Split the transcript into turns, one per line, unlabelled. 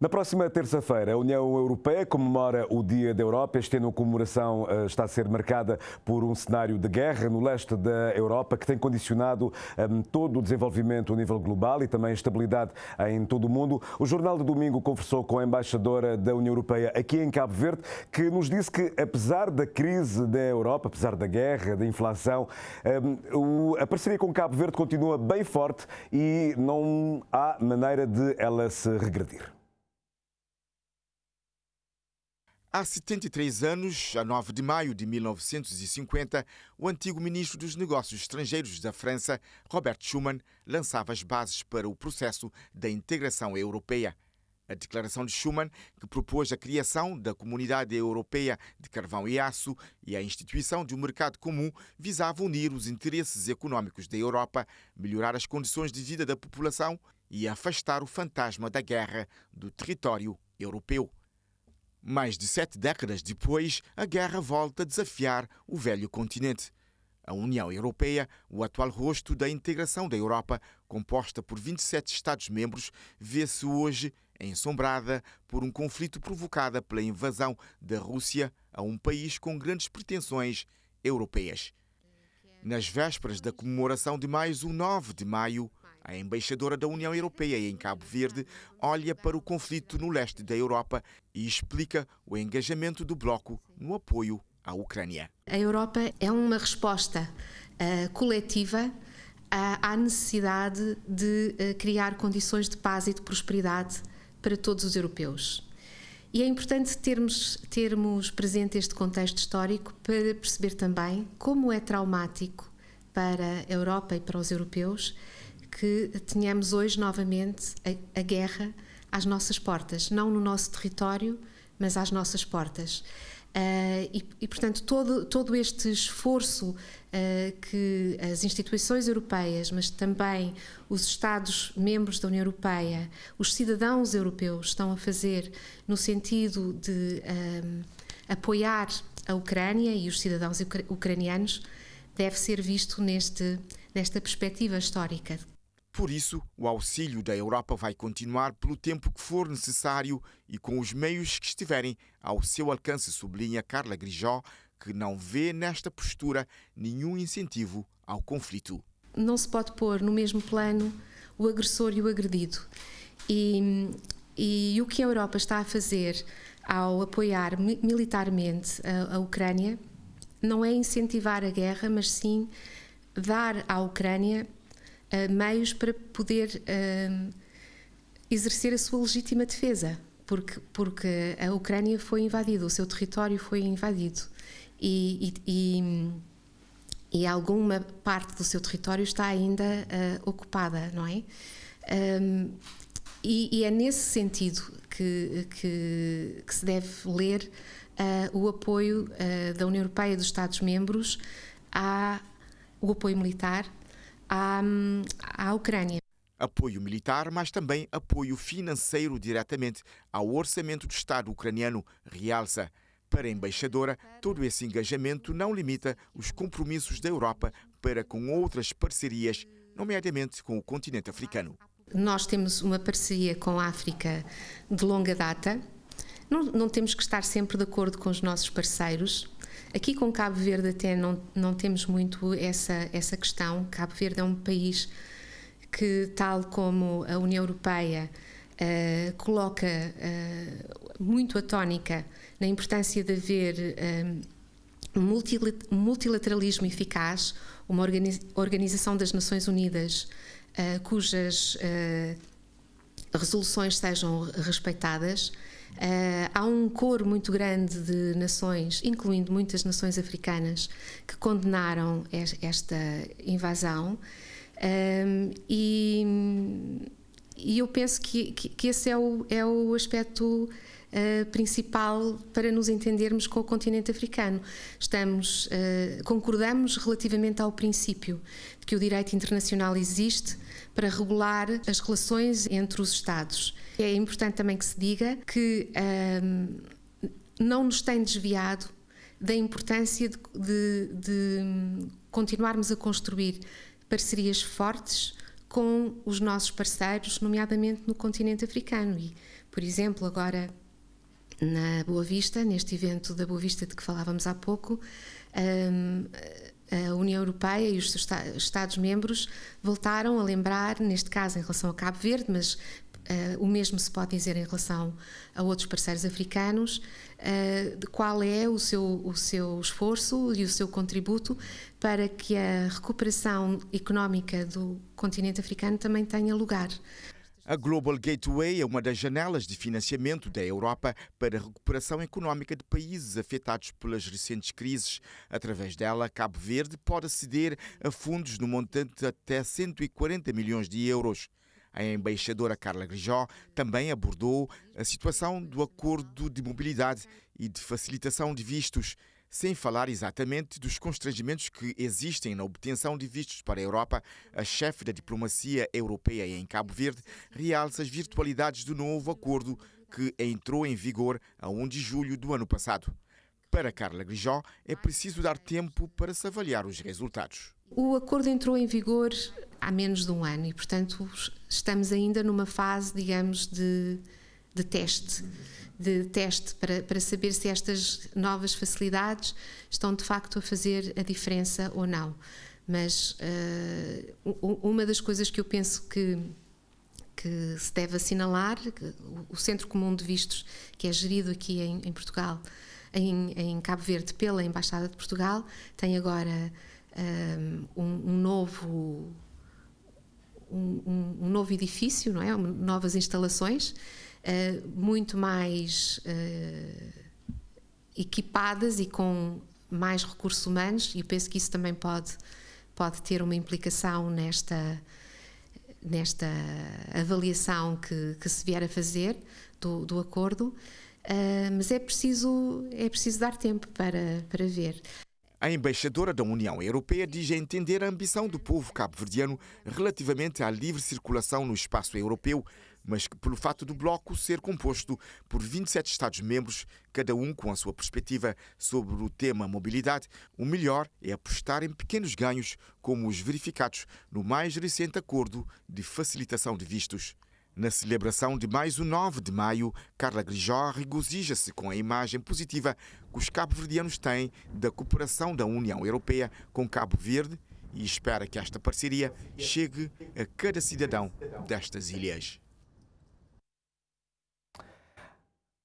Na próxima terça-feira, a União Europeia comemora o Dia da Europa. Este ano a comemoração está a ser marcada por um cenário de guerra no leste da Europa que tem condicionado todo o desenvolvimento a nível global e também a estabilidade em todo o mundo. O Jornal de Domingo conversou com a embaixadora da União Europeia aqui em Cabo Verde, que nos disse que, apesar da crise da Europa, apesar da guerra, da inflação, a parceria com Cabo Verde continua bem forte e não há maneira de ela se regredir.
Há 73 anos, a 9 de maio de 1950, o antigo ministro dos Negócios Estrangeiros da França, Robert Schuman, lançava as bases para o processo da integração europeia. A declaração de Schuman, que propôs a criação da Comunidade Europeia de Carvão e Aço e a instituição de um mercado comum, visava unir os interesses económicos da Europa, melhorar as condições de vida da população e afastar o fantasma da guerra do território europeu. Mais de 7 décadas depois, a guerra volta a desafiar o velho continente. A União Europeia, o atual rosto da integração da Europa, composta por 27 Estados-membros, vê-se hoje ensombrada por um conflito provocado pela invasão da Rússia a um país com grandes pretensões europeias. Nas vésperas da comemoração de mais um 9 de maio, a embaixadora da União Europeia em Cabo Verde olha para o conflito no leste da Europa e explica o engajamento do bloco no apoio à Ucrânia.
A Europa é uma resposta coletiva à necessidade de criar condições de paz e de prosperidade para todos os europeus. E é importante termos presente este contexto histórico para perceber também como é traumático para a Europa e para os europeus que tenhamos hoje novamente a guerra às nossas portas, não no nosso território, mas às nossas portas. Portanto, todo este esforço que as instituições europeias, mas também os Estados-membros da União Europeia, os cidadãos europeus estão a fazer no sentido de apoiar a Ucrânia e os cidadãos ucranianos, deve ser visto nesta perspectiva histórica.
Por isso, o auxílio da Europa vai continuar pelo tempo que for necessário e com os meios que estiverem ao seu alcance, sublinha Carla Grijó, que não vê nesta postura nenhum incentivo ao conflito.
Não se pode pôr no mesmo plano o agressor e o agredido. E o que a Europa está a fazer ao apoiar militarmente a Ucrânia não é incentivar a guerra, mas sim dar à Ucrânia meios para poder exercer a sua legítima defesa, porque a Ucrânia foi invadida, o seu território foi invadido e alguma parte do seu território está ainda ocupada, não é? E é nesse sentido que se deve ler o apoio da União Europeia e dos Estados-membros o apoio militar à Ucrânia.
Apoio militar, mas também apoio financeiro diretamente ao orçamento do Estado ucraniano, realça. Para a embaixadora, todo esse engajamento não limita os compromissos da Europa para com outras parcerias, nomeadamente com o continente africano.
Nós temos uma parceria com a África de longa data. Não temos que estar sempre de acordo com os nossos parceiros. Aqui com Cabo Verde até não temos muito essa questão. Cabo Verde é um país que, tal como a União Europeia, coloca muito a tónica na importância de haver multilateralismo eficaz, uma Organização das Nações Unidas cujas resoluções sejam respeitadas. Há um coro muito grande de nações, incluindo muitas nações africanas, que condenaram esta invasão e eu penso que esse é o aspecto principal para nos entendermos com o continente africano. Concordamos relativamente ao princípio de que o direito internacional existe para regular as relações entre os Estados. É importante também que se diga que não nos tem desviado da importância de continuarmos a construir parcerias fortes com os nossos parceiros, nomeadamente no continente africano. E, por exemplo, agora na Boa Vista, neste evento da Boa Vista de que falávamos há pouco, a União Europeia e os seus Estados-membros voltaram a lembrar, neste caso em relação a Cabo Verde, mas o mesmo se pode dizer em relação a outros parceiros africanos, de qual é o seu esforço e o seu contributo para que a recuperação económica do continente africano também tenha lugar.
A Global Gateway é uma das janelas de financiamento da Europa para a recuperação económica de países afetados pelas recentes crises. Através dela, Cabo Verde pode aceder a fundos no montante de até 140 milhões de euros. A embaixadora Carla Grijó também abordou a situação do acordo de mobilidade e de facilitação de vistos, sem falar exatamente dos constrangimentos que existem na obtenção de vistos para a Europa. A chefe da diplomacia europeia em Cabo Verde realça as virtualidades do novo acordo que entrou em vigor a 1 de julho do ano passado. Para Carla Grijó, é preciso dar tempo para se avaliar os resultados.
O acordo entrou em vigor há menos de um ano e, portanto, estamos ainda numa fase, digamos, de teste para saber se estas novas facilidades estão de facto a fazer a diferença ou não. Mas uma das coisas que eu penso que se deve assinalar, o Centro Comum de Vistos, que é gerido aqui em Portugal, em Cabo Verde pela Embaixada de Portugal, tem agora um novo edifício, não é? Novas instalações, muito mais equipadas e com mais recursos humanos, e eu penso que isso também pode ter uma implicação nesta avaliação que se vier a fazer do acordo, mas é preciso dar tempo para ver.
A embaixadora da União Europeia diz entender a ambição do povo cabo-verdiano relativamente à livre circulação no espaço europeu, mas que, pelo fato do bloco ser composto por 27 Estados-membros, cada um com a sua perspectiva sobre o tema mobilidade, o melhor é apostar em pequenos ganhos, como os verificados no mais recente acordo de facilitação de vistos. Na celebração de mais o 9 de maio, Carla Grijó regozija-se com a imagem positiva que os cabo-verdianos têm da cooperação da União Europeia com Cabo Verde e espera que esta parceria chegue a cada cidadão destas ilhas.